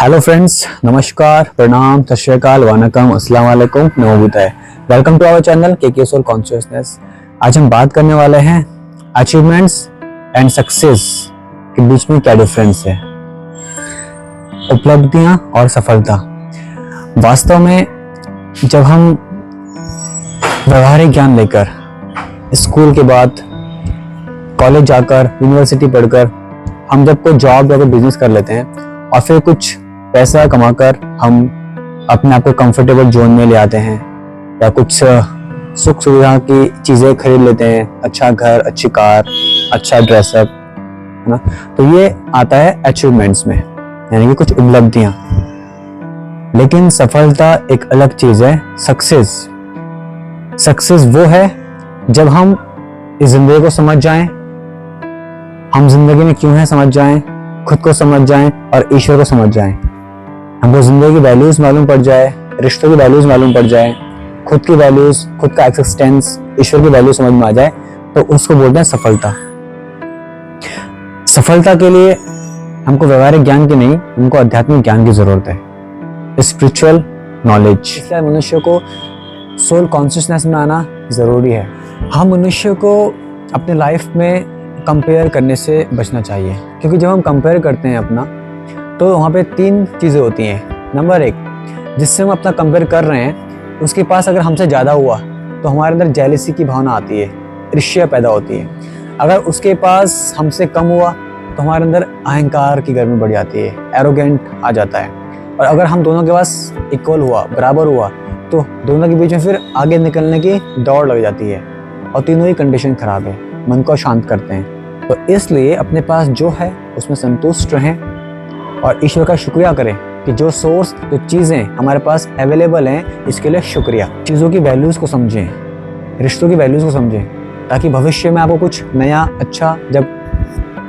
Hello friends, नमस्कार, प्रणाम, सत श्री अकाल, वनकम, अस्सलाम वालेकुम, नमो बुद्धाय। वेलकम टू आवर चैनल के सोल कॉन्शियसनेस। आज हम बात करने वाले हैं अचीवमेंट्स एंड सक्सेस के बीच में क्या डिफरेंस है, उपलब्धियां और सफलता। वास्तव में जब हम व्यवहारिक ज्ञान लेकर स्कूल के बाद कॉलेज जाकर यूनिवर्सिटी पढ़कर हम जब कोई जॉब या कोई बिजनेस कर लेते हैं और फिर कुछ पैसा कमाकर हम अपने आप को कंफर्टेबल जोन में ले आते हैं या कुछ सुख सुविधा की चीज़ें खरीद लेते हैं, अच्छा घर, अच्छी कार, अच्छा ड्रेसअप, है ना। तो ये आता है अचीवमेंट्स में, यानी कि कुछ उपलब्धियां। लेकिन सफलता एक अलग चीज़ है। सक्सेस वो है जब हम इस जिंदगी को समझ जाएं, हम जिंदगी में क्यों हैं समझ जाएं, खुद को समझ जाएं और ईश्वर को समझ जाएं। हमको जिंदगी की वैल्यूज मालूम पड़ जाए, रिश्तों की वैल्यूज मालूम पड़ जाए, खुद की वैल्यूज, खुद का एक्सिस्टेंस, ईश्वर की वैल्यू समझ में आ जाए, तो उसको बोलते हैं सफलता। सफलता के लिए हमको व्यवहारिक ज्ञान की नहीं, हमको आध्यात्मिक ज्ञान की जरूरत है, स्पिरिचुअल नॉलेज। इसलिए मनुष्य को सोल कॉन्शियसनेस में आना जरूरी है। हम मनुष्य को अपने लाइफ में कंपेयर करने से बचना चाहिए, क्योंकि जब हम कंपेयर करते हैं अपना, तो वहाँ पे तीन चीज़ें होती हैं। नंबर एक, जिससे हम अपना कंपेयर कर रहे हैं उसके पास अगर हमसे ज़्यादा हुआ तो हमारे अंदर जेलसी की भावना आती है, ईर्ष्या पैदा होती है। अगर उसके पास हमसे कम हुआ तो हमारे अंदर अहंकार की गर्मी बढ़ जाती है, एरोगेंट आ जाता है। और अगर हम दोनों के पास इक्वल हुआ, बराबर हुआ, तो दोनों के बीच में फिर आगे निकलने की दौड़ लग जाती है और तीनों ही कंडीशन खराब है, मन को शांत करते हैं। तो इसलिए अपने पास जो है उसमें संतुष्ट रहें और ईश्वर का शुक्रिया करें कि जो सोर्स, जो चीज़ें हमारे पास अवेलेबल हैं, इसके लिए शुक्रिया। चीज़ों की वैल्यूज़ को समझें, रिश्तों की वैल्यूज़ को समझें, ताकि भविष्य में आपको कुछ नया अच्छा जब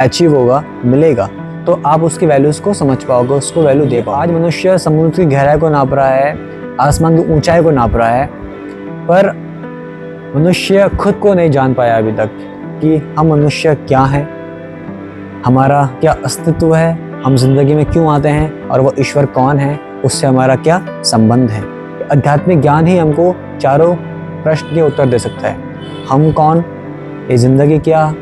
अचीव होगा, मिलेगा, तो आप उसकी वैल्यूज़ को समझ पाओगे, उसको वैल्यू दे पाओगे। आज मनुष्य समुद्र की गहराई को नाप रहा है, आसमान की ऊंचाई को नाप रहा है, पर मनुष्य खुद को नहीं जान पाया अभी तक कि हम मनुष्य क्या हैं, हमारा क्या अस्तित्व है, हम जिंदगी में क्यों आते हैं और वो ईश्वर कौन है, उससे हमारा क्या संबंध है। आध्यात्मिक ज्ञान ही हमको चारों प्रश्न के उत्तर दे सकता है। हम कौन, ये जिंदगी क्या,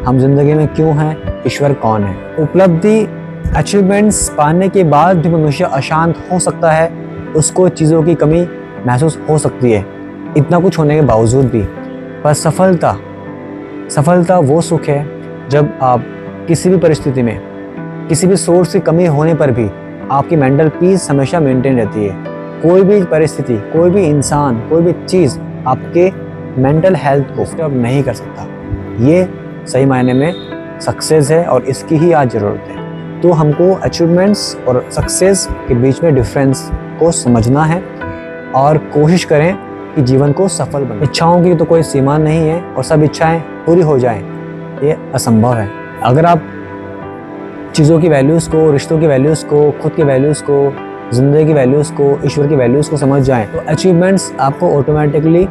हम जिंदगी में क्यों हैं, ईश्वर कौन है। उपलब्धि, अचीवमेंट्स पाने के बाद भी मनुष्य अशांत हो सकता है, उसको चीज़ों की कमी महसूस हो सकती है इतना कुछ होने के बावजूद भी। पर सफलता वो सुख है जब आप किसी भी परिस्थिति में, किसी भी सोर्स की कमी होने पर भी आपकी मेंटल पीस हमेशा मेंटेन रहती है। कोई भी परिस्थिति, कोई भी इंसान, कोई भी चीज़ आपके मेंटल हेल्थ को डिस्टर्ब नहीं कर सकता। ये सही मायने में सक्सेस है और इसकी ही आज ज़रूरत है। तो हमको अचीवमेंट्स और सक्सेस के बीच में डिफरेंस को समझना है और कोशिश करें कि जीवन को सफल बने। इच्छाओं की तो कोई सीमा नहीं है और सब इच्छाएं पूरी हो जाएं, ये असंभव है। अगर आप चीज़ों की वैल्यूज़ को, रिश्तों की वैल्यूज़ को, खुद की वैल्यूज़ को, ज़िंदगी की वैल्यूज़ को, ईश्वर की वैल्यूज़ को समझ जाएं, तो अचीवमेंट्स आपको ऑटोमेटिकली